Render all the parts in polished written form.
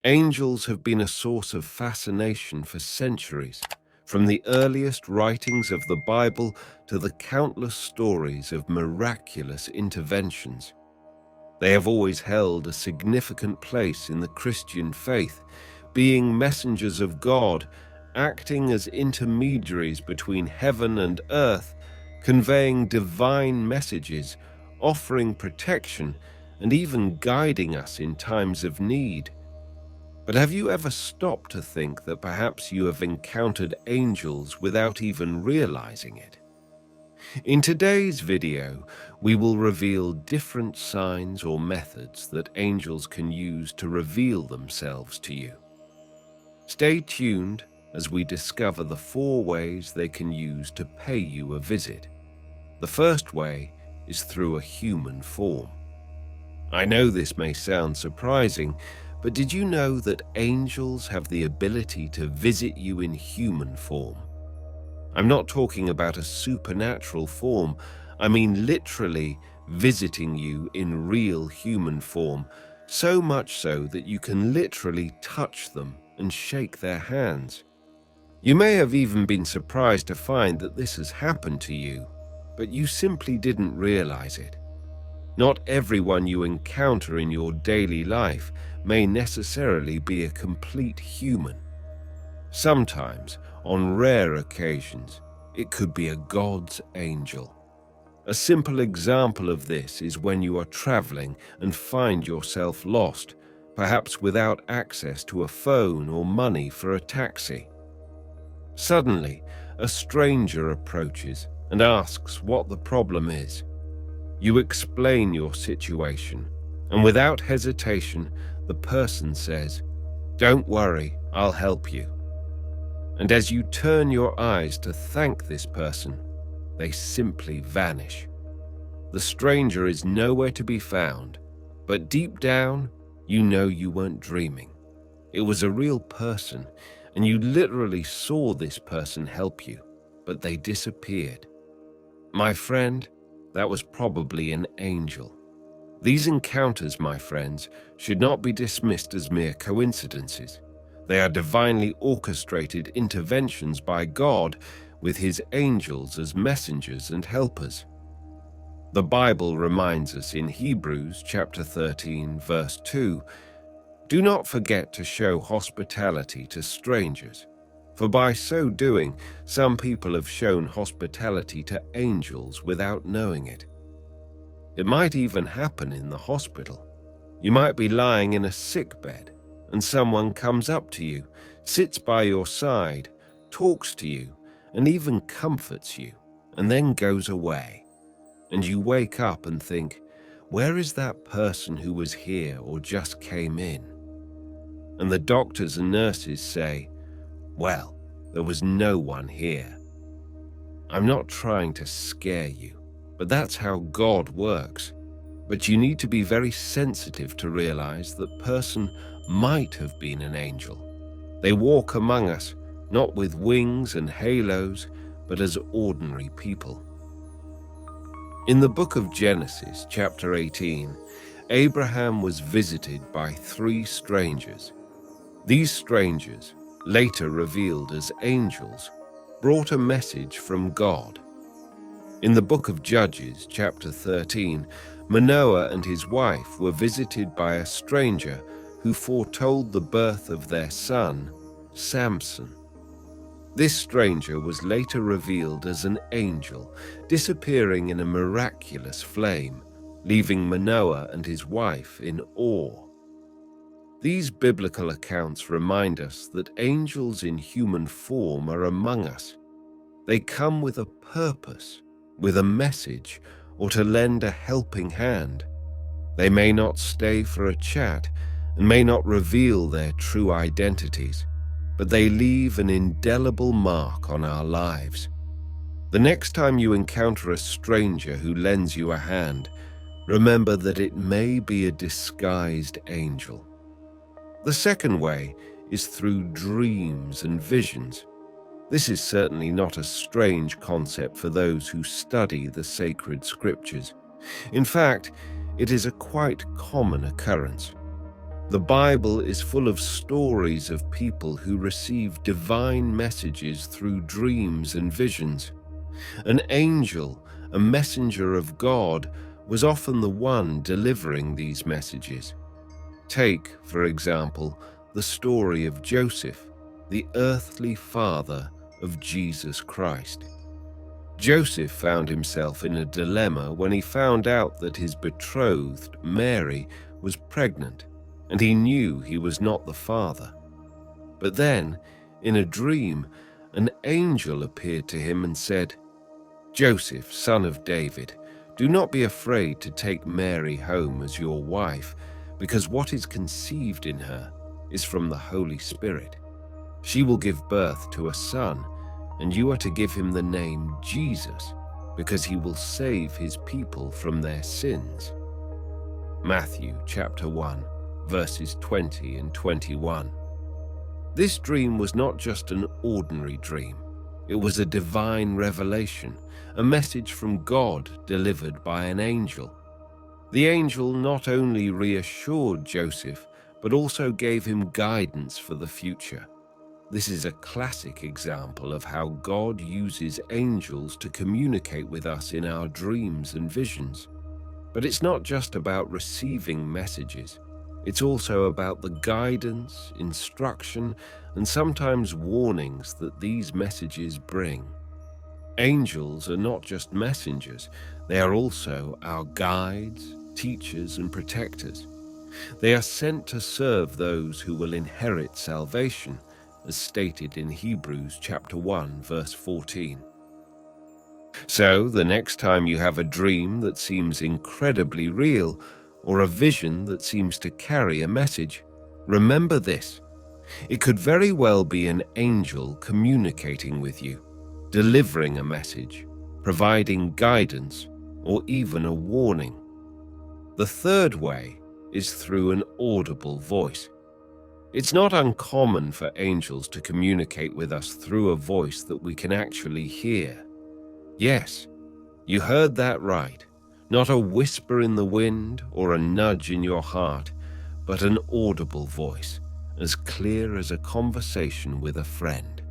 Angels have been a source of fascination for centuries, from the earliest writings of the Bible to the countless stories of miraculous interventions. They have always held a significant place in the Christian faith, being messengers of God, acting as intermediaries between heaven and earth, conveying divine messages, offering protection, and even guiding us in times of need. But have you ever stopped to think that perhaps you have encountered angels without even realizing it? In today's video, we will reveal different signs or methods that angels can use to reveal themselves to you. Stay tuned as we discover the 4 ways they can use to pay you a visit. The first way is through a human form. I know this may sound surprising, but did you know that angels have the ability to visit you in human form? I'm not talking about a supernatural form. I mean literally visiting you in real human form, so much so that you can literally touch them and shake their hands. You may have even been surprised to find that this has happened to you, but you simply didn't realize it. Not everyone you encounter in your daily life may necessarily be a complete human. Sometimes, on rare occasions, it could be a God's angel. A simple example of this is when you are traveling and find yourself lost, perhaps without access to a phone or money for a taxi. Suddenly, a stranger approaches and asks what the problem is. You explain your situation, and without hesitation, the person says, "Don't worry, I'll help you." And as you turn your eyes to thank this person, they simply vanish. The stranger is nowhere to be found, but deep down, you know you weren't dreaming. It was a real person, and you literally saw this person help you, but they disappeared. My friend, that was probably an angel. These encounters, my friends, should not be dismissed as mere coincidences. They are divinely orchestrated interventions by God, with his angels as messengers and helpers. The Bible reminds us in Hebrews chapter 13, verse 2, "Do not forget to show hospitality to strangers, for by so doing, some people have shown hospitality to angels without knowing it." It might even happen in the hospital. You might be lying in a sick bed, and someone comes up to you, sits by your side, talks to you, and even comforts you, and then goes away. And you wake up and think, where is that person who was here or just came in? And the doctors and nurses say, well, there was no one here. I'm not trying to scare you, but that's how God works. But you need to be very sensitive to realize that person might have been an angel. They walk among us, not with wings and halos, but as ordinary people. In the book of Genesis, chapter 18, Abraham was visited by 3 strangers. These strangers, later revealed as angels, brought a message from God. In the book of Judges, chapter 13, Manoah and his wife were visited by a stranger who foretold the birth of their son, Samson. This stranger was later revealed as an angel, disappearing in a miraculous flame, leaving Manoah and his wife in awe. These biblical accounts remind us that angels in human form are among us. They come with a purpose, with a message, or to lend a helping hand. They may not stay for a chat and may not reveal their true identities, but they leave an indelible mark on our lives. The next time you encounter a stranger who lends you a hand, remember that it may be a disguised angel. The second way is through dreams and visions. This is certainly not a strange concept for those who study the sacred scriptures. In fact, it is a quite common occurrence. The Bible is full of stories of people who receive divine messages through dreams and visions. An angel, a messenger of God, was often the one delivering these messages. Take, for example, the story of Joseph, the earthly father of Jesus Christ. Joseph found himself in a dilemma when he found out that his betrothed, Mary, was pregnant, and he knew he was not the father. But then, in a dream, an angel appeared to him and said, "Joseph, son of David, do not be afraid to take Mary home as your wife, because what is conceived in her is from the Holy Spirit. She will give birth to a son, and you are to give him the name Jesus, because he will save his people from their sins." Matthew chapter 1, verses 20 and 21. This dream was not just an ordinary dream. It was a divine revelation, a message from God delivered by an angel. The angel not only reassured Joseph, but also gave him guidance for the future. This is a classic example of how God uses angels to communicate with us in our dreams and visions. But it's not just about receiving messages. It's also about the guidance, instruction, and sometimes warnings that these messages bring. Angels are not just messengers, they are also our guides, teachers, and protectors. They are sent to serve those who will inherit salvation, as stated in Hebrews chapter 1, verse 14. So, the next time you have a dream that seems incredibly real, or a vision that seems to carry a message, remember this. It could very well be an angel communicating with you, delivering a message, providing guidance, or even a warning. The third way is through an audible voice. It's not uncommon for angels to communicate with us through a voice that we can actually hear. Yes, you heard that right. Not a whisper in the wind or a nudge in your heart, but an audible voice, as clear as a conversation with a friend.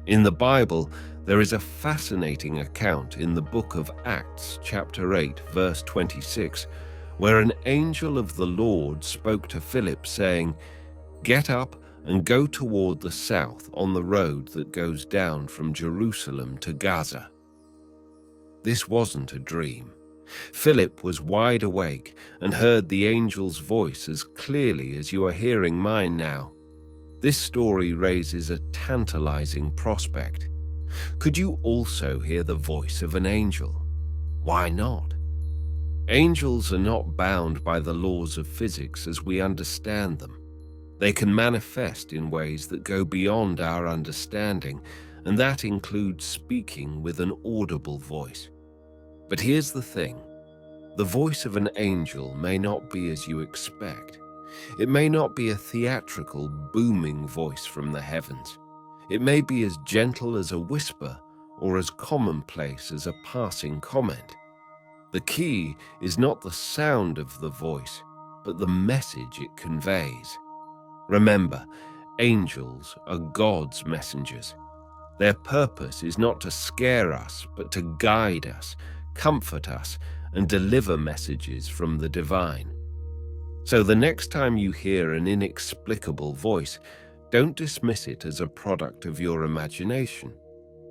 In the Bible, there is a fascinating account in the book of Acts, chapter 8, verse 26, where an angel of the Lord spoke to Philip, saying, "Get up and go toward the south on the road that goes down from Jerusalem to Gaza." This wasn't a dream. Philip was wide awake and heard the angel's voice as clearly as you are hearing mine now. This story raises a tantalizing prospect. Could you also hear the voice of an angel? Why not? Angels are not bound by the laws of physics as we understand them. They can manifest in ways that go beyond our understanding, and that includes speaking with an audible voice. But here's the thing. The voice of an angel may not be as you expect. It may not be a theatrical, booming voice from the heavens. It may be as gentle as a whisper or as commonplace as a passing comment. The key is not the sound of the voice, but the message it conveys. Remember, angels are God's messengers. Their purpose is not to scare us, but to guide us, comfort us, and deliver messages from the divine. So the next time you hear an inexplicable voice, don't dismiss it as a product of your imagination.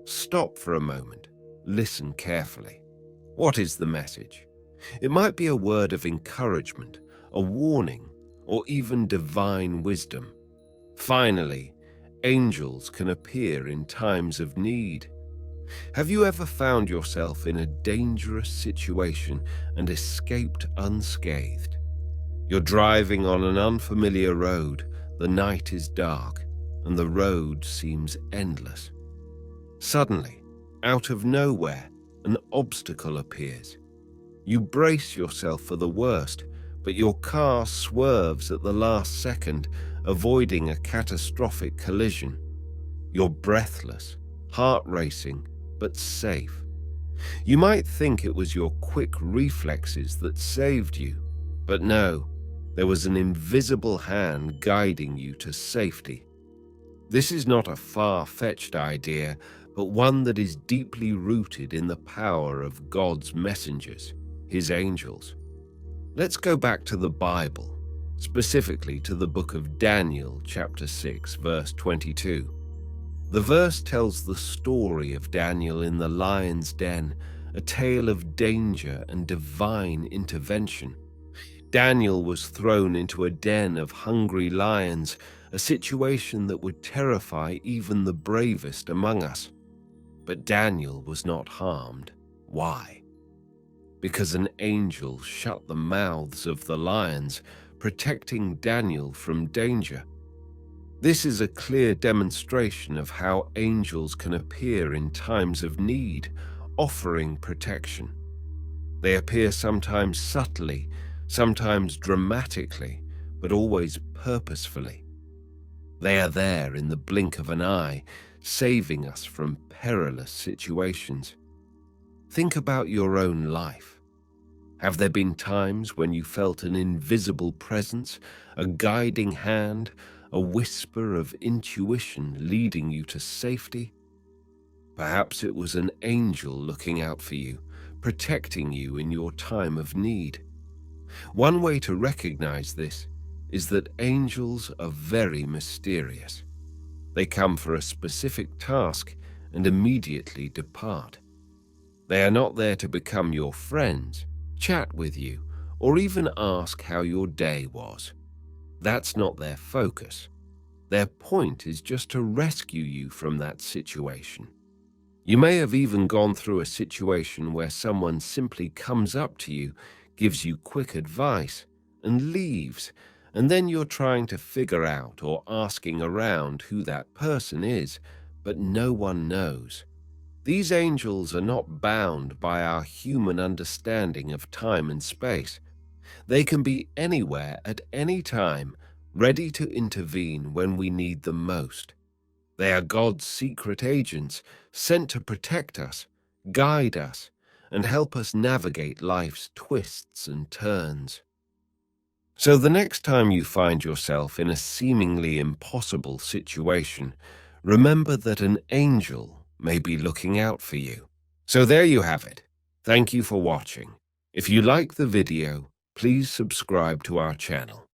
Stop for a moment. Listen carefully. What is the message? It might be a word of encouragement, a warning, or even divine wisdom. Finally, angels can appear in times of need. Have you ever found yourself in a dangerous situation and escaped unscathed? You're driving on an unfamiliar road, the night is dark, and the road seems endless. Suddenly, out of nowhere, an obstacle appears. You brace yourself for the worst, but your car swerves at the last second, avoiding a catastrophic collision. You're breathless, heart racing, but safe. You might think it was your quick reflexes that saved you, but no, There was an invisible hand guiding you to safety. This is not a far-fetched idea, but one that is deeply rooted in the power of God's messengers, his angels. Let's go back to the Bible, specifically to the book of Daniel, chapter 6, verse 22. The verse tells the story of Daniel in the lion's den, a tale of danger and divine intervention. Daniel was thrown into a den of hungry lions, a situation that would terrify even the bravest among us. But Daniel was not harmed. Why? Because an angel shut the mouths of the lions, protecting Daniel from danger. This is a clear demonstration of how angels can appear in times of need, offering protection. They appear sometimes subtly, sometimes dramatically, but always purposefully. They are there in the blink of an eye, saving us from perilous situations. Think about your own life. Have there been times when you felt an invisible presence, a guiding hand, a whisper of intuition leading you to safety? Perhaps it was an angel looking out for you, protecting you in your time of need. One way to recognize this is that angels are very mysterious. They come for a specific task and immediately depart. They are not there to become your friends, chat with you, or even ask how your day was. That's not their focus. Their point is just to rescue you from that situation. You may have even gone through a situation where someone simply comes up to you, gives you quick advice, and leaves, and then you're trying to figure out or asking around who that person is, but no one knows. These angels are not bound by our human understanding of time and space. They can be anywhere at any time, ready to intervene when we need them most. They are God's secret agents, sent to protect us, guide us, and help us navigate life's twists and turns. So the next time you find yourself in a seemingly impossible situation, remember that an angel may be looking out for you. So there you have it. Thank you for watching. If you like the video, please subscribe to our channel.